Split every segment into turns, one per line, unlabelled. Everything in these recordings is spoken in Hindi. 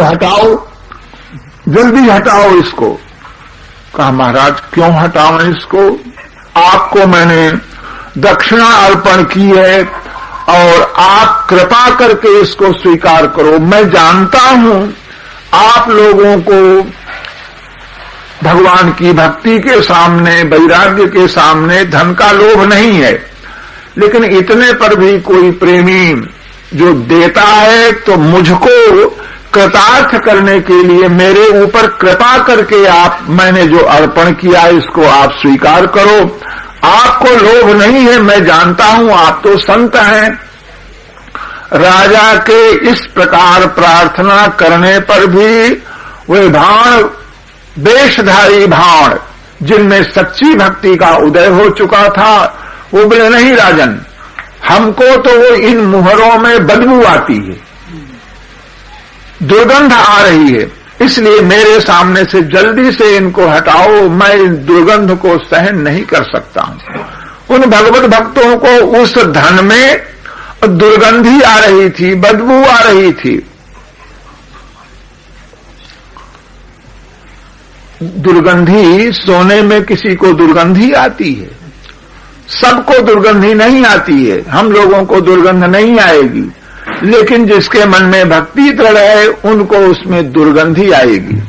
हटाओ, जल्दी हटाओ इसको। कहा महाराज क्यों हटाओ इसको, आपको मैंने दक्षिणा अर्पण की है और आप कृपा करके इसको स्वीकार करो। मैं जानता हूं आप लोगों को भगवान की भक्ति के सामने, वैराग्य के सामने धन का लोभ नहीं है, लेकिन इतने पर भी कोई प्रेमी जो देता है तो मुझको कृतार्थ करने के लिए मेरे ऊपर कृपा करके आप, मैंने जो अर्पण किया इसको आप स्वीकार करो। आपको लोभ नहीं है, मैं जानता हूं आप तो संत हैं। राजा के इस प्रकार प्रार्थना करने पर भी वे भाण, वेशधारी भाण, जिनमें सच्ची भक्ति का उदय हो चुका था, वो बोले नहीं राजन, हमको तो वो इन मुहरों में बदबू आती है, दुर्गंध आ रही है, इसलिए मेरे सामने से जल्दी से इनको हटाओ, मैं दुर्गंध को सहन नहीं कर सकता हूं। उन भगवत भक्तों को उस धन में दुर्गंधी आ रही थी, बदबू आ रही थी। दुर्गंधी, सोने में किसी को दुर्गंधी आती है, सबको दुर्गंधी नहीं आती है, हम लोगों को दुर्गंध नहीं आएगी, लेकिन जिसके मन में भक्ति दृढ़ है उनको उसमें दुर्गंधी आएगी।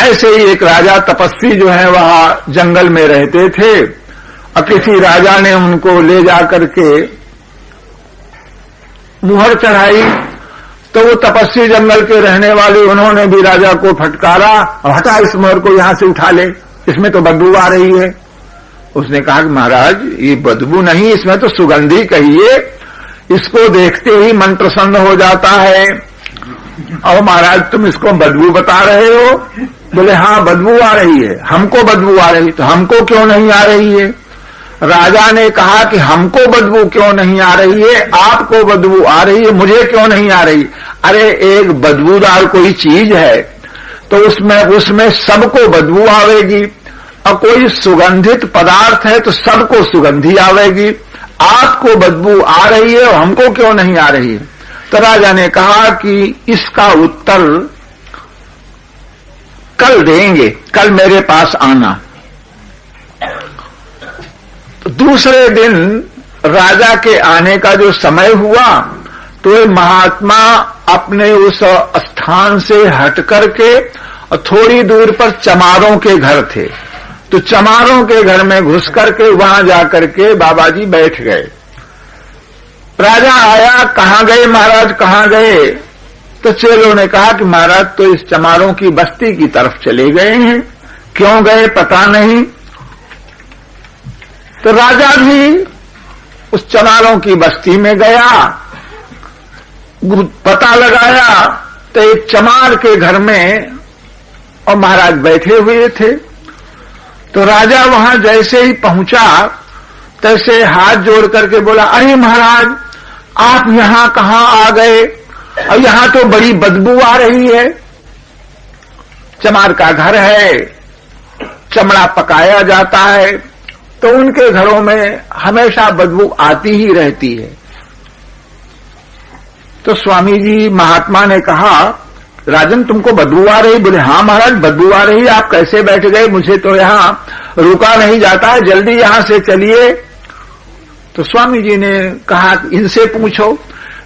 ऐसे ही एक राजा तपस्वी जो है वहां जंगल में रहते थे, और किसी राजा ने उनको ले जाकर के मुहर चढ़ाई, तो वो तपस्वी जंगल के रहने वाले, उन्होंने भी राजा को फटकारा, हटा इस मुहर को यहां से उठा ले, इसमें तो बदबू आ रही है। उसने कहा कि महाराज ये बदबू नहीं, इसमें तो सुगंधी कहिए, इसको देखते ही मन प्रसन्न हो जाता है। और महाराज तुम इसको बदबू बता रहे हो? बोले हाँ बदबू आ रही है, हमको बदबू आ रही, तो हमको क्यों नहीं आ रही है? राजा ने कहा कि हमको बदबू क्यों नहीं आ रही है, आपको बदबू आ रही है, मुझे क्यों नहीं आ रही? अरे एक बदबूदार कोई चीज है तो उसमें सबको बदबू आवेगी, और कोई सुगंधित पदार्थ है तो सबको सुगंधी आवेगी। आपको बदबू आ रही है और हमको क्यों नहीं आ रही है? तो राजा ने कहा कि इसका उत्तर कल देंगे, कल मेरे पास आना। तो दूसरे दिन राजा के आने का जो समय हुआ तो ये महात्मा अपने उस स्थान से हट करके थोड़ी दूर पर चमारों के घर थे, तो चमारों के घर में घुस करके वहां जाकर के बाबा जी बैठ गए। राजा आया, कहां गए महाराज, कहां गए? तो चेलों ने कहा कि महाराज तो इस चमारों की बस्ती की तरफ चले गए हैं, क्यों गए पता नहीं। तो राजा भी उस चमारों की बस्ती में गया, पता लगाया तो एक चमार के घर में और महाराज बैठे हुए थे। तो राजा वहां जैसे ही पहुंचा तैसे हाथ जोड़ करके बोला, अरे महाराज आप यहां कहां आ गए, और यहां तो बड़ी बदबू आ रही है। चमार का घर है, चमड़ा पकाया जाता है, तो उनके घरों में हमेशा बदबू आती ही रहती है। तो स्वामी जी महात्मा ने कहा, राजन तुमको बदबू आ रही? बोले हाँ महाराज बदबू आ रही, आप कैसे बैठ गए, मुझे तो यहां रुका नहीं जाता है, जल्दी यहां से चलिए। तो स्वामी जी ने कहा इनसे पूछो।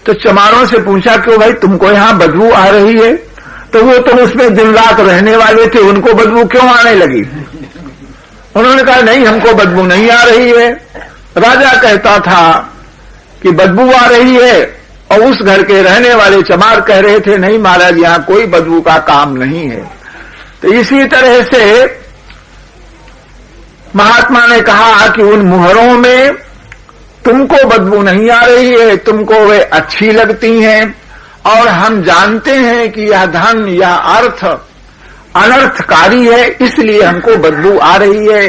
तो चमारों से पूछा क्यों भाई तुमको यहां बदबू आ रही है? तो वो तो उसमें दिन रात रहने वाले थे, उनको बदबू क्यों आने लगी? उन्होंने कहा नहीं हमको बदबू नहीं आ रही है। राजा कहता था कि बदबू आ रही है, और उस घर के रहने वाले चमार कह रहे थे नहीं महाराज यहां कोई बदबू का काम नहीं है। तो इसी तरह से महात्मा ने कहा कि उन मुहरों में तुमको बदबू नहीं आ रही है, तुमको वे अच्छी लगती हैं, और हम जानते हैं कि यह धन यह अर्थ अनर्थकारी है, इसलिए हमको बदबू आ रही है।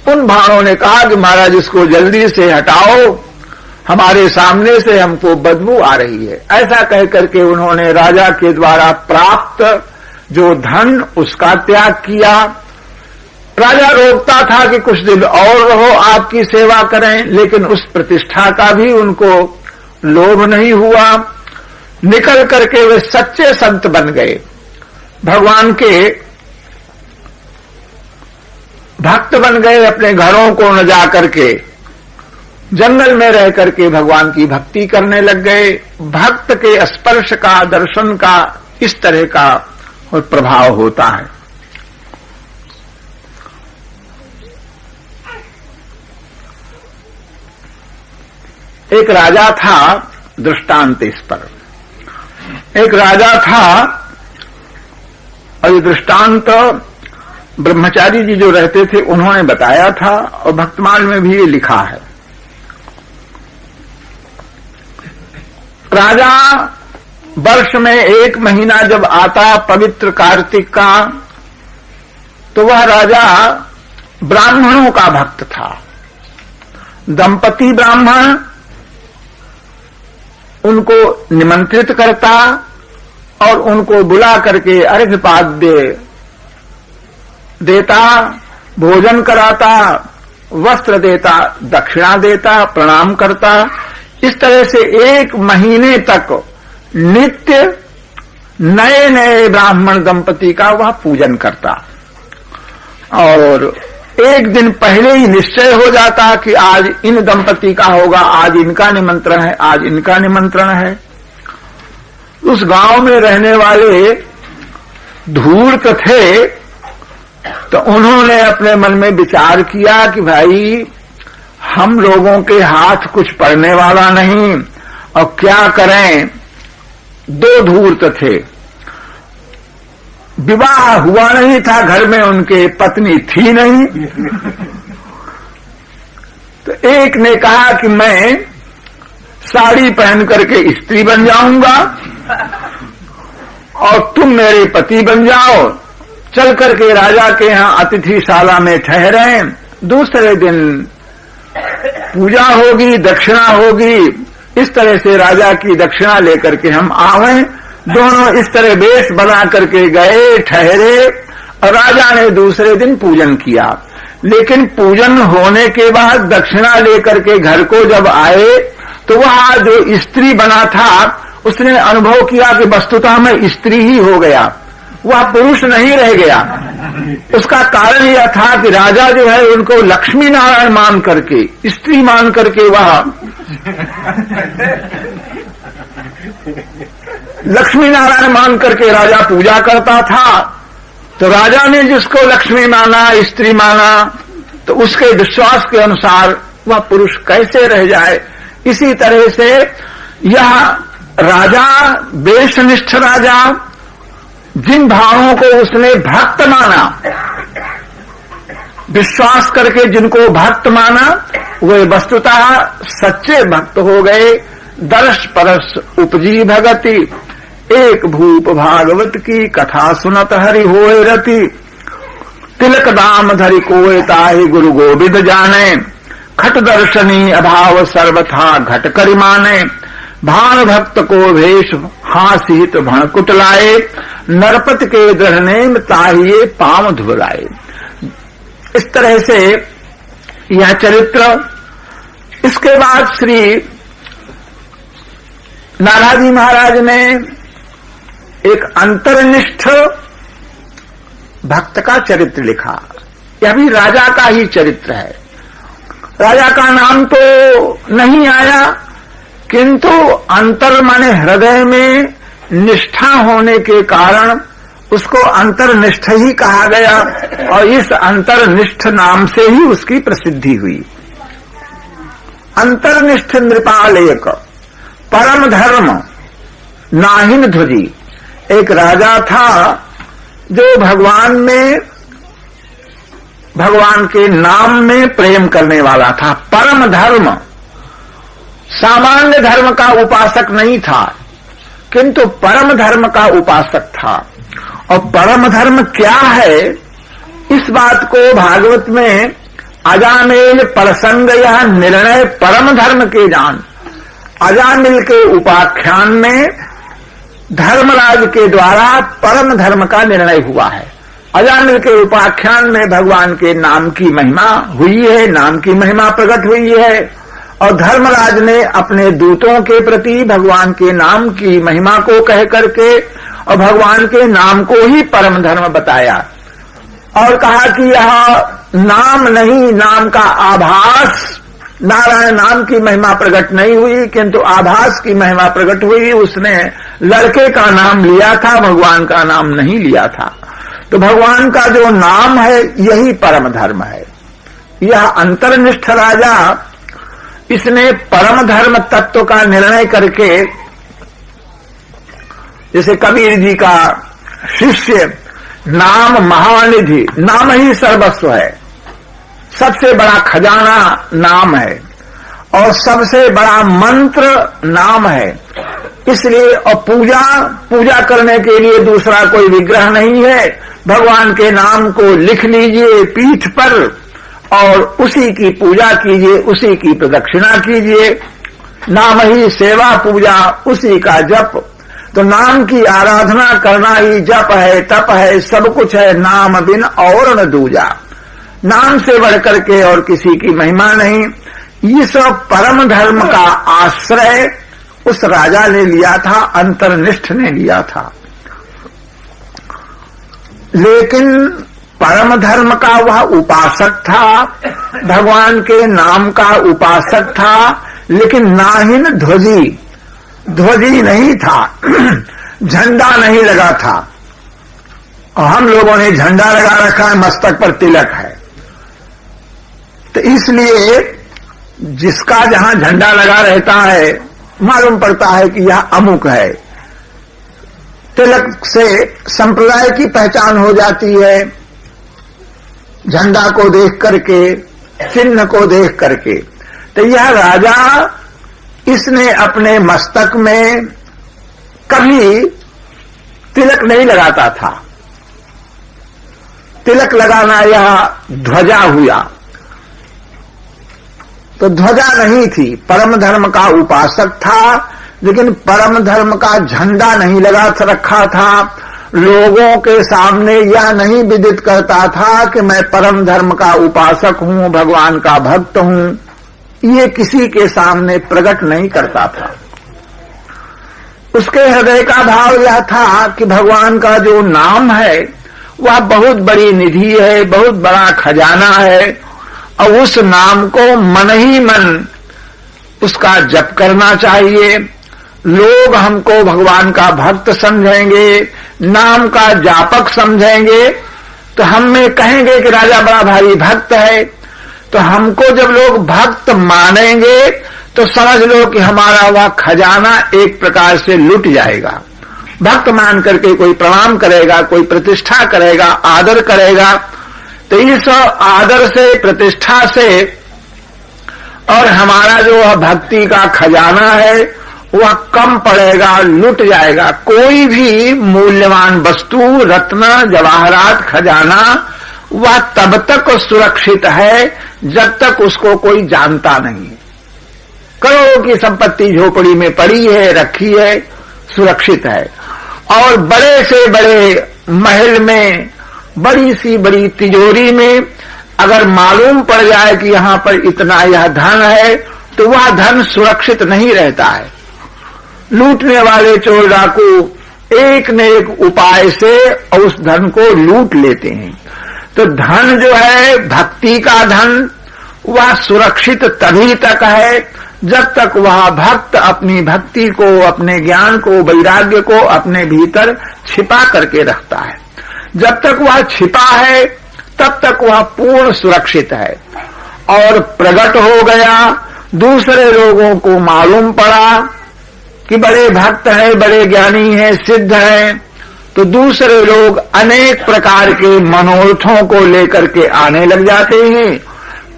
उन भाणों ने कहा कि महाराज इसको जल्दी से हटाओ, हमारे सामने से हमको बदबू आ रही है। ऐसा कह करके उन्होंने राजा के द्वारा प्राप्त जो धन उसका त्याग किया। राजा रोकता था कि कुछ दिन और रहो आपकी सेवा करें, लेकिन उस प्रतिष्ठा का भी उनको लोभ नहीं हुआ, निकल करके वे सच्चे संत बन गए, भगवान के भक्त बन गए। अपने घरों को न जा करके जंगल में रह करके भगवान की भक्ति करने लग गए। भक्त के स्पर्श का, दर्शन का इस तरह का प्रभाव होता है। एक राजा था, दृष्टांत इस पर। एक राजा था और ये दृष्टांत ब्रह्मचारी जी जो रहते थे उन्होंने बताया था और भक्तमाल में भी ये लिखा है। राजा वर्ष में 1 महीना जब आता पवित्र कार्तिक का, तो वह राजा ब्राह्मणों का भक्त था। दंपति ब्राह्मण उनको निमंत्रित करता और उनको बुला करके अर्घ्यपाद्य देता, भोजन कराता, वस्त्र देता, दक्षिणा देता, प्रणाम करता। इस तरह से 1 महीने तक नित्य नए नए ब्राह्मण दंपति का वह पूजन करता और एक दिन पहले ही निश्चय हो जाता कि आज इन दंपति का होगा, आज इनका निमंत्रण है, आज इनका निमंत्रण है। उस गांव में रहने वाले धूर्त थे, तो उन्होंने अपने मन में विचार किया कि भाई हम लोगों के हाथ कुछ पड़ने वाला नहीं और क्या करें। 2 धूर्त थे, विवाह हुआ नहीं था, घर में उनके पत्नी थी नहीं। तो एक ने कहा कि मैं साड़ी पहन करके स्त्री बन जाऊंगा और तुम मेरे पति बन जाओ। चल करके राजा के यहां अतिथिशाला में ठहरे, दूसरे दिन पूजा होगी, दक्षिणा होगी। इस तरह से राजा की दक्षिणा लेकर के हम आवे। दोनों इस तरह वेश बना करके गए, ठहरे और राजा ने दूसरे दिन पूजन किया। लेकिन पूजन होने के बाद दक्षिणा लेकर के घर को जब आए तो वह जो स्त्री बना था उसने अनुभव किया कि वस्तुतः मैं स्त्री ही हो गया, वह पुरुष नहीं रह गया। उसका कारण यह था कि राजा जो है उनको लक्ष्मी नारायण मान करके, स्त्री मान करके वह लक्ष्मी नारायण मान करके राजा पूजा करता था। तो राजा ने जिसको लक्ष्मी माना, स्त्री माना, तो उसके विश्वास के अनुसार वह पुरुष कैसे रह जाए। इसी तरह से यह राजा, वेशनिष्ठ राजा, जिन भावों को उसने भक्त माना, विश्वास करके जिनको भक्त माना, वे वस्तुतः सच्चे भक्त हो गए। दर्श परस उपजी भगति, एक भूप भागवत की कथा सुनत हरि होए रति। तिलक दाम धरि कोय ताहि गुरु गोविंद जाने, खट दर्शनी अभाव सर्वथा घट करि माने। भान भक्त को भेष हासित भण कुटलाए, नरपत के दृढ़ ताहिए पाम धुलाए। इस तरह से यह चरित्र। इसके बाद श्री नाराजी महाराज ने एक अंतर्निष्ठ भक्त का चरित्र लिखा। यह भी राजा का ही चरित्र है। राजा का नाम तो नहीं आया, किंतु अंतर माने हृदय में निष्ठा होने के कारण उसको अंतर्निष्ठ ही कहा गया और इस अंतर्निष्ठ नाम से ही उसकी प्रसिद्धि हुई। अंतर्निष्ठ नृपाल एक परम धर्म नाहिन ध्वजी। एक राजा था जो भगवान में, भगवान के नाम में प्रेम करने वाला था। परम धर्म, सामान्य धर्म का उपासक नहीं था, किंतु परम धर्म का उपासक था। और परम धर्म क्या है, इस बात को भागवत में अजामिल प्रसंग यह निर्णय परम धर्म के जान, अजामिल के उपाख्यान में धर्मराज के द्वारा परम धर्म का निर्णय हुआ है। अजामिल के उपाख्यान में भगवान के नाम की महिमा हुई है, नाम की महिमा प्रकट हुई है और धर्मराज ने अपने दूतों के प्रति भगवान के नाम की महिमा को कह करके और भगवान के नाम को ही परम धर्म बताया और कहा कि यह नाम नहीं, नाम का आभास, नारायण नाम की महिमा प्रकट नहीं हुई किंतु आभास की महिमा प्रकट हुई। उसने लड़के का नाम लिया था, भगवान का नाम नहीं लिया था। तो भगवान का जो नाम है यही परम धर्म है। यह अंतर्निष्ठ राजा इसने परम धर्म तत्व का निर्णय करके, जैसे कबीर जी का शिष्य नाम महानिधि, नाम ही सर्वस्व है, सबसे बड़ा खजाना नाम है और सबसे बड़ा मंत्र नाम है। इसलिए और पूजा करने के लिए दूसरा कोई विग्रह नहीं है। भगवान के नाम को लिख लीजिए पीठ पर और उसी की पूजा कीजिए, उसी की प्रदक्षिणा कीजिए। नाम ही सेवा पूजा, उसी का जप। तो नाम की आराधना करना ही जप है, तप है, सब कुछ है। नाम बिन और न दूजा, नाम से बढ़कर के और किसी की महिमा नहीं। ये सब परम धर्म का आश्रय उस राजा ने लिया था, अंतर्निष्ठ ने लिया था। लेकिन परम धर्म का वह उपासक था, भगवान के नाम का उपासक था, लेकिन नाहिन ध्वजी नहीं था, झंडा नहीं लगा था। और हम लोगों ने झंडा लगा रखा है, मस्तक पर तिलक है। तो इसलिए जिसका जहां झंडा लगा रहता है मालूम पड़ता है कि यह अमुक है। तिलक से संप्रदाय की पहचान हो जाती है, झंडा को देख करके, चिन्ह को देख करके। तो यह राजा इसने अपने मस्तक में कभी तिलक नहीं लगाता था। तिलक लगाना यह ध्वजा हुआ, तो ध्वजा नहीं थी। परम धर्म का उपासक था, लेकिन परम धर्म का झंडा नहीं लगा रखा था। लोगों के सामने यह नहीं विदित करता था कि मैं परम धर्म का उपासक हूं, भगवान का भक्त हूं। ये किसी के सामने प्रकट नहीं करता था। उसके हृदय का भाव यह था कि भगवान का जो नाम है वह बहुत बड़ी निधि है, बहुत बड़ा खजाना है और उस नाम को मन ही मन उसका जप करना चाहिए। लोग हमको भगवान का भक्त समझेंगे, नाम का जापक समझेंगे, तो हम में कहेंगे कि राजा बड़ा भारी भक्त है। तो हमको जब लोग भक्त मानेंगे तो समझ लो कि हमारा वह खजाना एक प्रकार से लुट जाएगा। भक्त मान करके कोई प्रणाम करेगा, कोई प्रतिष्ठा करेगा, आदर करेगा, तो इस आदर से, प्रतिष्ठा से और हमारा जो वह भक्ति का खजाना है वह कम पड़ेगा, लुट जाएगा। कोई भी मूल्यवान वस्तु, रत्न, जवाहरात, खजाना वह तब तक सुरक्षित है जब तक उसको कोई जानता नहीं। करोड़ों की संपत्ति झोपड़ी में पड़ी है, रखी है, सुरक्षित है। और बड़े से बड़े महल में, बड़ी सी बड़ी तिजोरी में अगर मालूम पड़ जाए कि यहां पर इतना यह धन है तो वह धन सुरक्षित नहीं रहता है। लूटने वाले चोर डाकू एक न एक उपाय से उस धन को लूट लेते हैं। तो धन जो है, भक्ति का धन, वह सुरक्षित तभी तक है जब तक वह भक्त अपनी भक्ति को, अपने ज्ञान को, वैराग्य को अपने भीतर छिपा करके रखता है। जब तक वह छिपा है तब तक वह पूर्ण सुरक्षित है। और प्रकट हो गया, दूसरे लोगों को मालूम पड़ा कि बड़े भक्त हैं, बड़े ज्ञानी हैं, सिद्ध हैं, तो दूसरे लोग अनेक प्रकार के मनोरथों को लेकर के आने लग जाते हैं,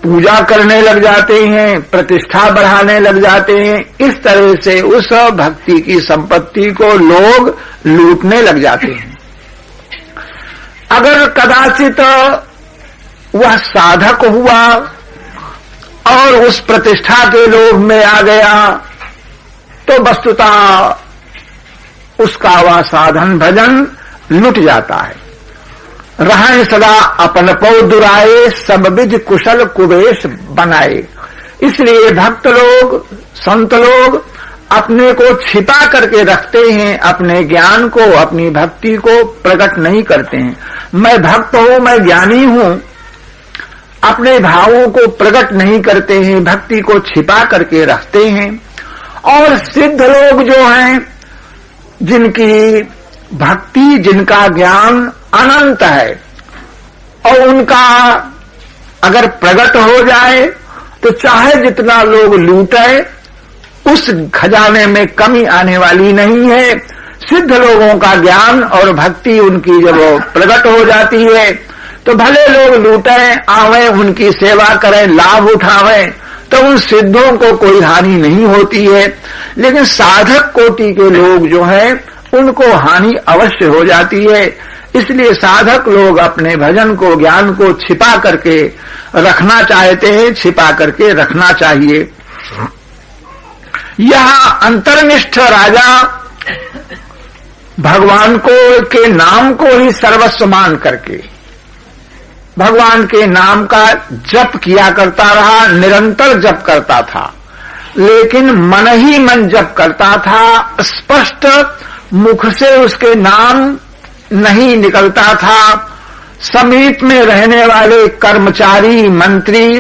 पूजा करने लग जाते हैं, प्रतिष्ठा बढ़ाने लग जाते हैं। इस तरह से उस भक्ति की संपत्ति को लोग लूटने लग जाते हैं। अगर कदाचित वह साधक हुआ और उस प्रतिष्ठा के लोभ में आ गया तो वस्तुतः उसका वह साधन भजन लुट जाता है। रहें सदा अपन पौ दुराए, सब बिज कुशल कुबेश बनाए। इसलिए भक्त लोग, संत लोग अपने को छिपा करके रखते हैं, अपने ज्ञान को, अपनी भक्ति को प्रकट नहीं करते हैं। मैं भक्त हूं, मैं ज्ञानी हूं, अपने भावों को प्रकट नहीं करते हैं, भक्ति को छिपा करके रखते हैं। और सिद्ध लोग जो हैं, जिनकी भक्ति, जिनका ज्ञान अनंत है और उनका अगर प्रकट हो जाए तो चाहे जितना लोग लूटे, उस खजाने में कमी आने वाली नहीं है। सिद्ध लोगों का ज्ञान और भक्ति उनकी जब प्रकट हो जाती है तो भले लोग लूटें, आवें, उनकी सेवा करें, लाभ उठावें, तो उन सिद्धों को कोई हानि नहीं होती है। लेकिन साधक कोटि के लोग जो हैं, उनको हानि अवश्य हो जाती है। इसलिए साधक लोग अपने भजन को, ज्ञान को छिपा करके रखना चाहते हैं, छिपा करके रखना चाहिए। यह अंतर्निष्ठ राजा भगवान को के नाम को ही सर्वस्व मान करके भगवान के नाम का जप किया करता रहा, निरंतर जप करता था, लेकिन मन ही मन जप करता था। स्पष्ट मुख से उसके नाम नहीं निकलता था। समीप में रहने वाले कर्मचारी, मंत्री,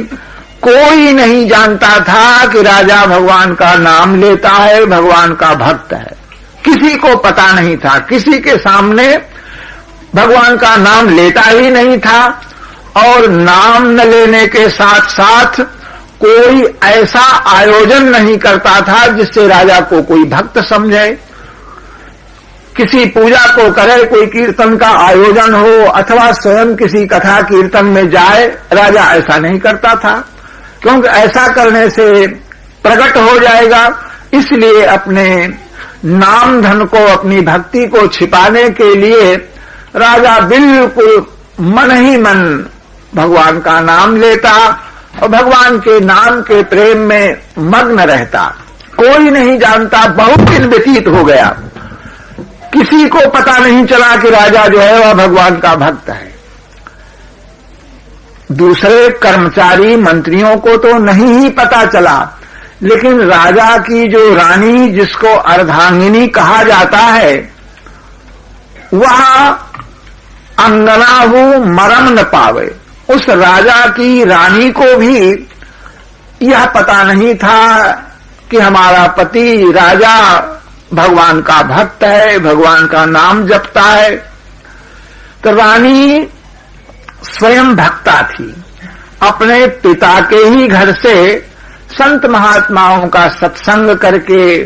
कोई नहीं जानता था कि राजा भगवान का नाम लेता है, भगवान का भक्त है। किसी को पता नहीं था, किसी के सामने भगवान का नाम लेता ही नहीं था। और नाम न लेने के साथ साथ कोई ऐसा आयोजन नहीं करता था जिससे राजा को कोई भक्त समझे। किसी पूजा को करे, कोई कीर्तन का आयोजन हो अथवा स्वयं किसी कथा कीर्तन में जाए, राजा ऐसा नहीं करता था, क्योंकि ऐसा करने से प्रकट हो जाएगा। इसलिए अपने नाम धन को, अपनी भक्ति को छिपाने के लिए राजा बिल्कुल मन ही मन भगवान का नाम लेता और भगवान के नाम के प्रेम में मग्न रहता। कोई नहीं जानता, बहुत दिन व्यतीत हो गया, किसी को पता नहीं चला कि राजा जो है वह भगवान का भक्त है। दूसरे कर्मचारी, मंत्रियों को तो नहीं ही पता चला, लेकिन राजा की जो रानी, जिसको अर्धांगिनी कहा जाता है, वह अंगनाहु मरम न पावे। उस राजा की रानी को भी यह पता नहीं था कि हमारा पति राजा भगवान का भक्त है, भगवान का नाम जपता है। तो रानी स्वयं भक्ता थी, अपने पिता के ही घर से संत महात्माओं का सत्संग करके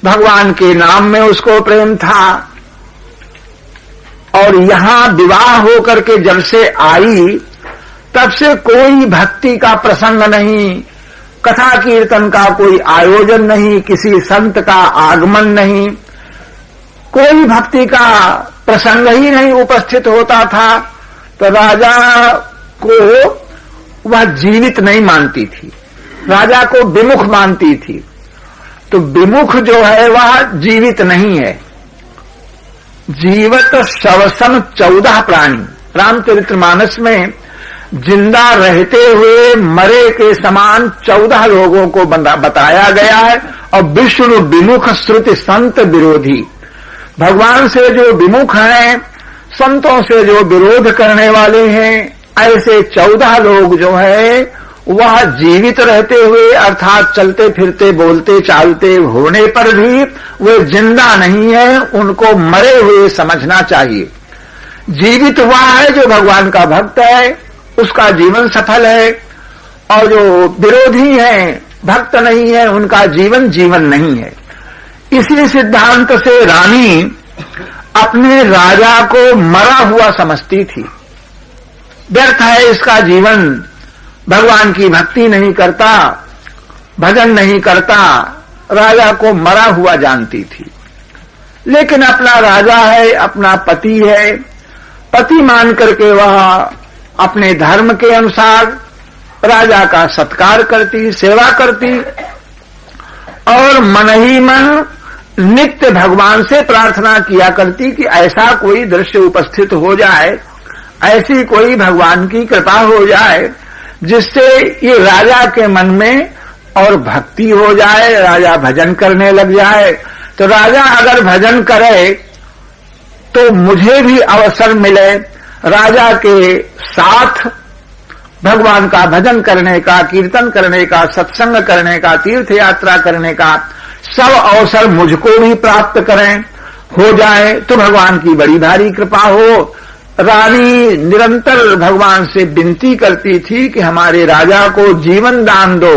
भगवान के नाम में उसको प्रेम था। और यहां विवाह होकर के जब से आई, तब से कोई भक्ति का प्रसंग नहीं, कथा कीर्तन का कोई आयोजन नहीं, किसी संत का आगमन नहीं, कोई भक्ति का प्रसंग ही नहीं उपस्थित होता था। तो राजा को वह जीवित नहीं मानती थी, राजा को विमुख मानती थी। तो विमुख जो है वह जीवित नहीं है। जीवत शवसम 14 प्राणी, रामचरितमानस में जिंदा रहते हुए मरे के समान 14 लोगों को बताया गया है। और विष्णु विमुख श्रुति संत विरोधी, भगवान से जो विमुख हैं, संतों से जो विरोध करने वाले हैं, ऐसे 14 लोग जो है वह जीवित रहते हुए, अर्थात चलते फिरते बोलते चालते होने पर भी वे जिंदा नहीं है, उनको मरे हुए समझना चाहिए। जीवित वह है जो भगवान का भक्त है, उसका जीवन सफल है। और जो विरोधी हैं, भक्त नहीं है, उनका जीवन जीवन नहीं है। इसी सिद्धांत से रानी अपने राजा को मरा हुआ समझती थी। व्यर्थ है इसका जीवन, भगवान की भक्ति नहीं करता, भजन नहीं करता, राजा को मरा हुआ जानती थी। लेकिन अपना राजा है, अपना पति है, पति मान करके वह अपने धर्म के अनुसार राजा का सत्कार करती, सेवा करती और मन ही मन नित्य भगवान से प्रार्थना किया करती कि ऐसा कोई दृश्य उपस्थित हो जाए, ऐसी कोई भगवान की कृपा हो जाए जिससे ये राजा के मन में और भक्ति हो जाए, राजा भजन करने लग जाए। तो राजा अगर भजन करे तो मुझे भी अवसर मिले राजा के साथ भगवान का भजन करने का, कीर्तन करने का, सत्संग करने का, तीर्थ यात्रा करने का सब अवसर मुझको भी प्राप्त करें हो जाए तो भगवान की बड़ी भारी कृपा हो। रानी निरंतर भगवान से विनती करती थी कि हमारे राजा को जीवन दान दो,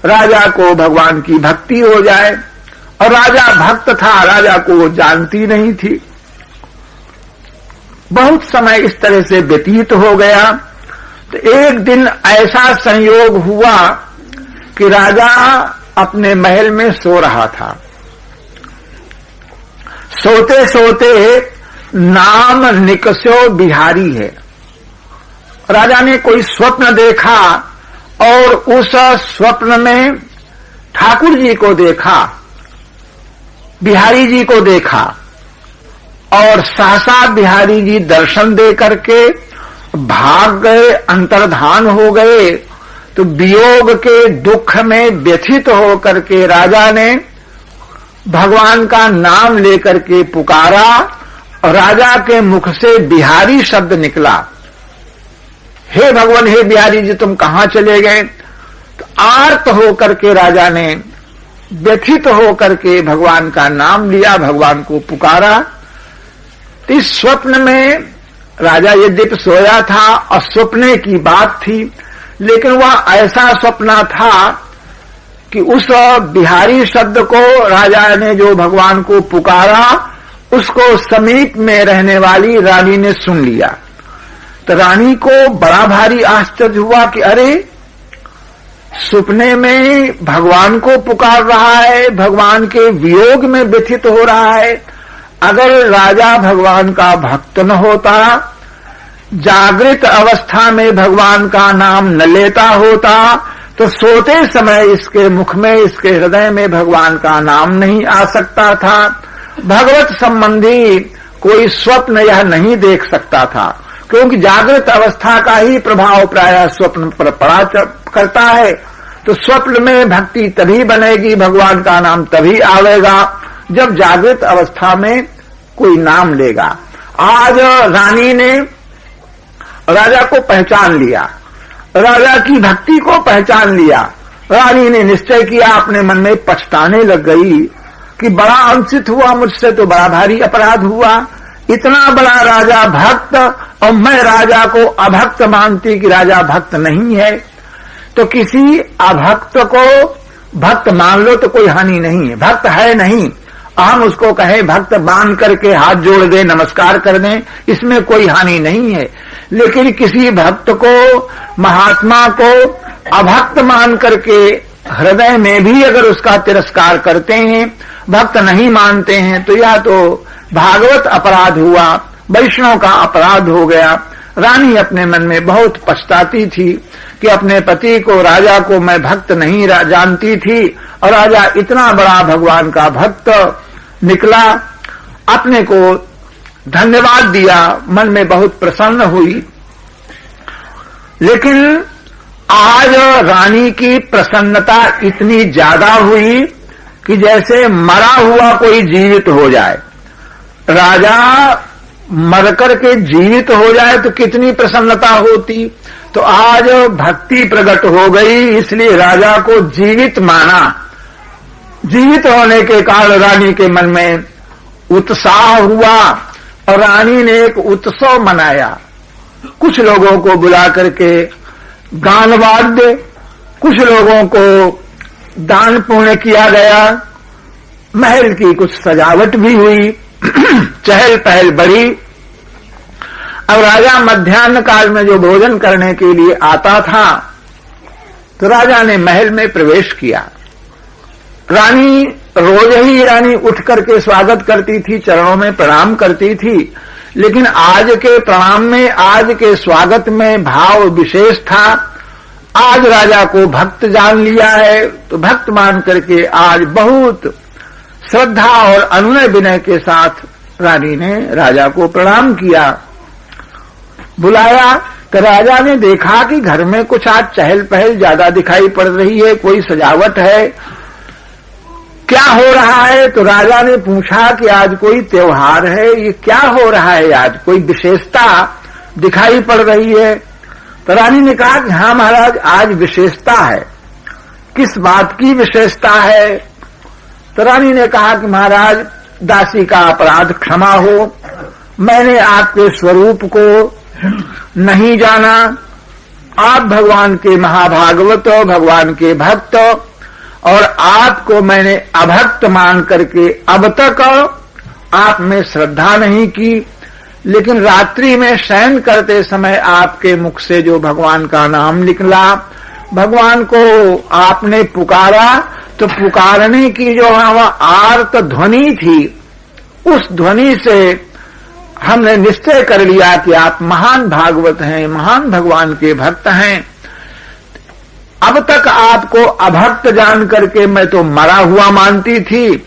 राजा को भगवान की भक्ति हो जाए। और राजा भक्त था, राजा को वो जानती नहीं थी। बहुत समय इस तरह से व्यतीत हो गया। तो एक दिन ऐसा संयोग हुआ कि राजा अपने महल में सो रहा था। सोते सोते नाम निकस्यो बिहारी है। राजा ने कोई स्वप्न देखा और उस स्वप्न में ठाकुर जी को देखा, बिहारी जी को देखा और सहसा बिहारी जी दर्शन दे करके भाग गए, अंतर्धान हो गए। तो वियोग के दुख में व्यथित होकर के राजा ने भगवान का नाम लेकर के पुकारा और राजा के मुख से बिहारी शब्द निकला। हे भगवान, हे बिहारी जी, तुम कहां चले गए? तो आर्त होकर के राजा ने व्यथित होकर के भगवान का नाम लिया, भगवान को पुकारा। तो इस स्वप्न में राजा यद्यपि सोया था और स्वप्ने की बात थी, लेकिन वह ऐसा स्वप्न था कि उस बिहारी शब्द को राजा ने जो भगवान को पुकारा उसको समीप में रहने वाली रानी ने सुन लिया। तो रानी को बड़ा भारी आश्चर्य हुआ कि अरे, सपने में भगवान को पुकार रहा है, भगवान के वियोग में व्यथित हो रहा है। अगर राजा भगवान का भक्त न होता, जागृत अवस्था में भगवान का नाम न लेता होता, तो सोते समय इसके मुख में, इसके हृदय में भगवान का नाम नहीं आ सकता था। भगवत संबंधी कोई स्वप्न यह नहीं देख सकता था, क्योंकि जागृत अवस्था का ही प्रभाव प्रायः स्वप्न पर पड़ा करता है। तो स्वप्न में भक्ति तभी बनेगी, भगवान का नाम तभी आवेगा जब जागृत अवस्था में कोई नाम लेगा। आज रानी ने राजा को पहचान लिया, राजा की भक्ति को पहचान लिया। रानी ने निश्चय किया, अपने मन में पछताने लग गई कि बड़ा अनुचित हुआ मुझसे, तो बड़ा भारी अपराध हुआ। इतना बड़ा राजा भक्त और मैं राजा को अभक्त मानती कि राजा भक्त नहीं है। तो किसी अभक्त को भक्त मान लो तो कोई हानि नहीं है, भक्त है नहीं। हम उसको कहें भक्त मान करके हाथ जोड़ दें, नमस्कार कर दें, इसमें कोई हानि नहीं है। लेकिन किसी भक्त को, महात्मा को अभक्त मान करके हृदय में भी अगर उसका तिरस्कार करते हैं, भक्त नहीं मानते हैं, तो यह तो भागवत अपराध हुआ, वैष्णव का अपराध हो गया। रानी अपने मन में बहुत पछताती थी कि अपने पति को, राजा को मैं भक्त नहीं जानती थी और राजा इतना बड़ा भगवान का भक्त निकला। अपने को धन्यवाद दिया, मन में बहुत प्रसन्न हुई। लेकिन आज रानी की प्रसन्नता इतनी ज्यादा हुई कि जैसे मरा हुआ कोई जीवित हो जाए। राजा मरकर के जीवित हो जाए तो कितनी प्रसन्नता होती। तो आज भक्ति प्रकट हो गई, इसलिए राजा को जीवित माना। जीवित होने के कारण रानी के मन में उत्साह हुआ और रानी ने एक उत्सव मनाया। कुछ लोगों को बुला करके गान वाद्य, कुछ लोगों को दान पुण्य किया गया, महल की कुछ सजावट भी हुई, चहल पहल बढ़ी। अब राजा मध्याह्न काल में जो भोजन करने के लिए आता था, तो राजा ने महल में प्रवेश किया। रानी रोज ही रानी उठ करके स्वागत करती थी, चरणों में प्रणाम करती थी, लेकिन आज के प्रणाम में, आज के स्वागत में भाव विशेष था। आज राजा को भक्त जान लिया है, तो भक्त मान करके आज बहुत श्रद्धा और अनुनय विनय के साथ रानी ने राजा को प्रणाम किया, बुलाया। तो राजा ने देखा कि घर में कुछ आज चहल पहल ज्यादा दिखाई पड़ रही है, कोई सजावट है, क्या हो रहा है? तो राजा ने पूछा कि आज कोई त्योहार है, ये क्या हो रहा है, आज कोई विशेषता दिखाई पड़ रही है? तो रानी ने कहा कि हाँ महाराज, आज विशेषता है। किस बात की विशेषता है? तो रानी ने कहा कि महाराज, दासी का अपराध क्षमा हो, मैंने आपके स्वरूप को नहीं जाना, आप भगवान के महाभागवत, भगवान के भक्त, और आपको मैंने अभक्त मान करके अब तक आप में श्रद्धा नहीं की, लेकिन रात्रि में शयन करते समय आपके मुख से जो भगवान का नाम निकला, भगवान को आपने पुकारा, तो पुकारने की जो आर्त ध्वनि थी, उस ध्वनि से हमने निश्चय कर लिया कि आप महान भागवत हैं, महान भगवान के भक्त हैं। अब तक आपको अभक्त जान करके मैं तो मरा हुआ मानती थी,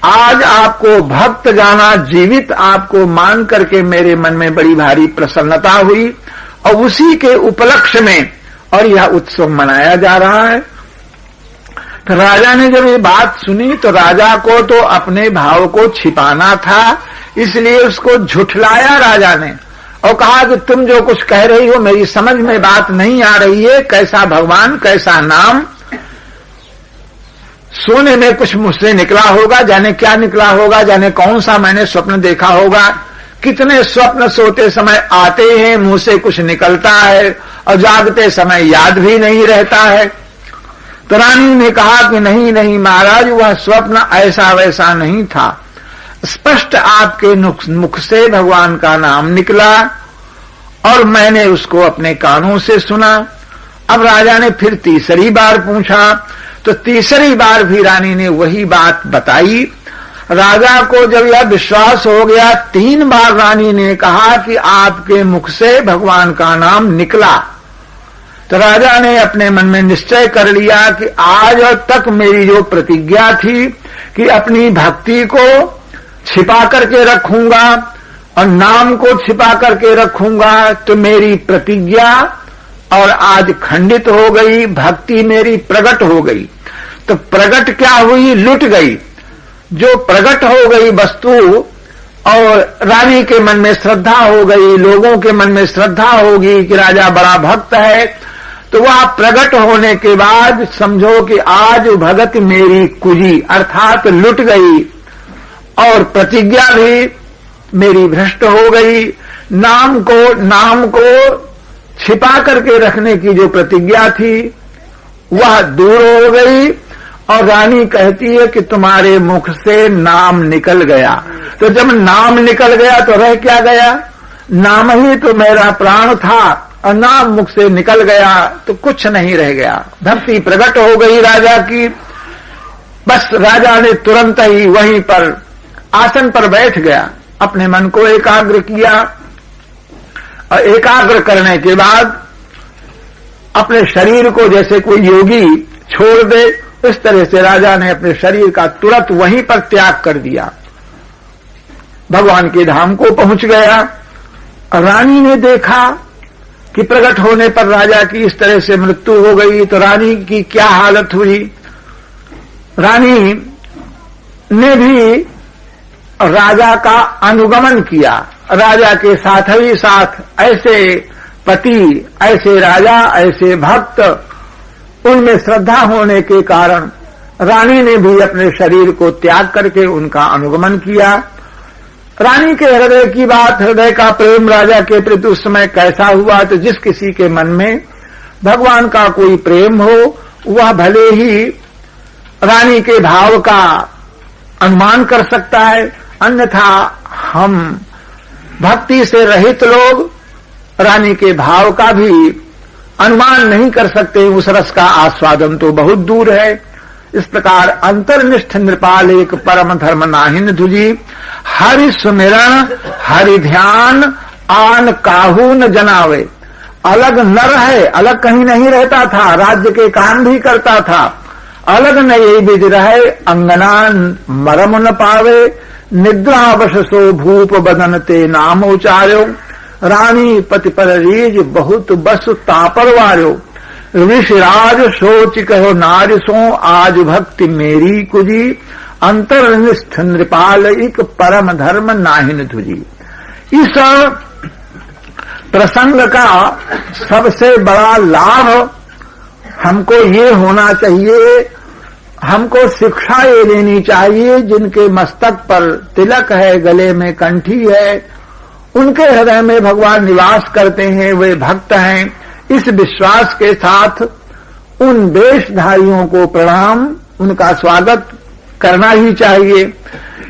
आज आपको भक्त जाना, जीवित आपको मान करके मेरे मन में बड़ी भारी प्रसन्नता हुई, और उसी के उपलक्ष्य में और यह उत्सव मनाया जा रहा है। तो राजा ने जब ये बात सुनी तो राजा को तो अपने भाव को छिपाना था, इसलिए उसको झुठलाया राजा ने और कहा कि तुम जो कुछ कह रही हो मेरी समझ में बात नहीं आ रही है, कैसा भगवान, कैसा नाम, सोने में कुछ मुझसे निकला होगा, जाने क्या निकला होगा, जाने कौन सा मैंने स्वप्न देखा होगा, कितने स्वप्न सोते समय आते हैं, मुंह से कुछ निकलता है और जागते समय याद भी नहीं रहता है। तो रानी ने कहा कि नहीं नहीं महाराज, वह स्वप्न ऐसा वैसा नहीं था, स्पष्ट आपके मुख से भगवान का नाम निकला और मैंने उसको अपने कानों से सुना। अब राजा ने फिर तीसरी बार पूछा, तो तीसरी बार भी रानी ने वही बात बताई। राजा को जब यह विश्वास हो गया, 3 बार रानी ने कहा कि आपके मुख से भगवान का नाम निकला, तो राजा ने अपने मन में निश्चय कर लिया कि आज तक मेरी जो प्रतिज्ञा थी कि अपनी भक्ति को छिपा करके रखूंगा और नाम को छिपा करके रखूंगा, तो मेरी प्रतिज्ञा और आज खंडित हो गई, भक्ति मेरी प्रकट हो गई। तो प्रकट क्या हुई? लुट गई। जो प्रकट हो गई वस्तु और रानी के मन में श्रद्धा हो गई, लोगों के मन में श्रद्धा होगी कि राजा बड़ा भक्त है, तो वह प्रकट होने के बाद समझो कि आज भगत मेरी कुजी अर्थात लुट गई और प्रतिज्ञा भी मेरी भ्रष्ट हो गई। नाम को छिपा करके रखने की जो प्रतिज्ञा थी वह दूर हो गई, और रानी कहती है कि तुम्हारे मुख से नाम निकल गया। तो जब नाम निकल गया तो रह क्या गया? नाम ही तो मेरा प्राण था, और नाम मुख से निकल गया तो कुछ नहीं रह गया। भक्ति प्रकट हो गई राजा की। बस राजा ने तुरंत ही वहीं पर आसन पर बैठ गया, अपने मन को एकाग्र किया, और एकाग्र करने के बाद अपने शरीर को जैसे कोई योगी छोड़ दे, इस तरह से राजा ने अपने शरीर का तुरंत वहीं पर त्याग कर दिया, भगवान के धाम को पहुंच गया। रानी ने देखा कि प्रकट होने पर राजा की इस तरह से मृत्यु हो गई, तो रानी की क्या हालत हुई। रानी ने भी राजा का अनुगमन किया, राजा के साथ ही साथ ऐसे पति, ऐसे राजा, ऐसे भक्त, उनमें श्रद्धा होने के कारण रानी ने भी अपने शरीर को त्याग करके उनका अनुगमन किया। रानी के हृदय की बात, हृदय का प्रेम राजा के प्रति उस समय कैसा हुआ, तो जिस किसी के मन में भगवान का कोई प्रेम हो वह भले ही रानी के भाव का अनुमान कर सकता है, अन्यथा हम भक्ति से रहित लोग रानी के भाव का भी अनुमान नहीं कर सकते, उस रस का आस्वादन तो बहुत दूर है। इस प्रकार अंतर्निष्ठ नृपाल एक परम धर्म नाहिन धुजी, हरि सुमिरन हरि ध्यान आन काहू न जनावे। अलग न रहे, अलग कहीं नहीं रहता था, राज्य के काम भी करता था, अलग न ये विधि रहे, अंगना मरम न पावे, निद्रावश सो भूप बदन ते नाम उचार्यो। रानी पति पर रीज बहुत बस तापर वारो, ऋषिराज सोच कहो नारिसों आज भक्ति मेरी कुजी, अंतर्निष्ठ नृपाल एक परम धर्म नाहिन तुझी। इस प्रसंग का सबसे बड़ा लाभ हमको ये होना चाहिए, हमको शिक्षा ये लेनी चाहिए, जिनके मस्तक पर तिलक है, गले में कंठी है, उनके हृदय में भगवान निवास करते हैं, वे भक्त हैं। इस विश्वास के साथ उन वेशधारियों को प्रणाम, उनका स्वागत करना ही चाहिए।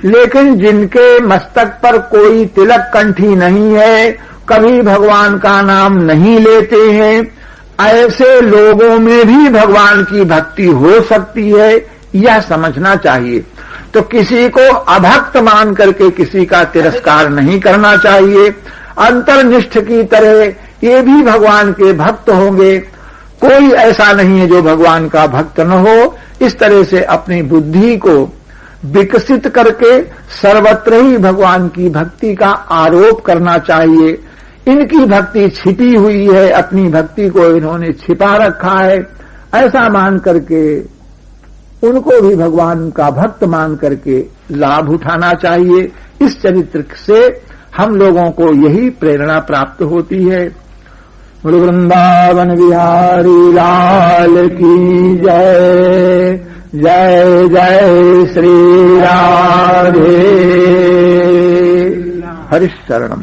लेकिन जिनके मस्तक पर कोई तिलक कंठी नहीं है, कभी भगवान का नाम नहीं लेते हैं, ऐसे लोगों में भी भगवान की भक्ति हो सकती है, यह समझना चाहिए। तो किसी को अभक्त मान करके किसी का तिरस्कार नहीं करना चाहिए। अंतर्निष्ठ की तरह ये भी भगवान के भक्त होंगे, कोई ऐसा नहीं है जो भगवान का भक्त न हो। इस तरह से अपनी बुद्धि को विकसित करके सर्वत्र ही भगवान की भक्ति का आरोप करना चाहिए। इनकी भक्ति छिपी हुई है, अपनी भक्ति को इन्होंने छिपा रखा है, ऐसा मान करके उनको भी भगवान का भक्त मान करके लाभ उठाना चाहिए। इस चरित्र से हम लोगों को यही प्रेरणा प्राप्त होती है। वृंदावन बिहारी लाल की जय, जय जय श्री राधे। हरिशरणम।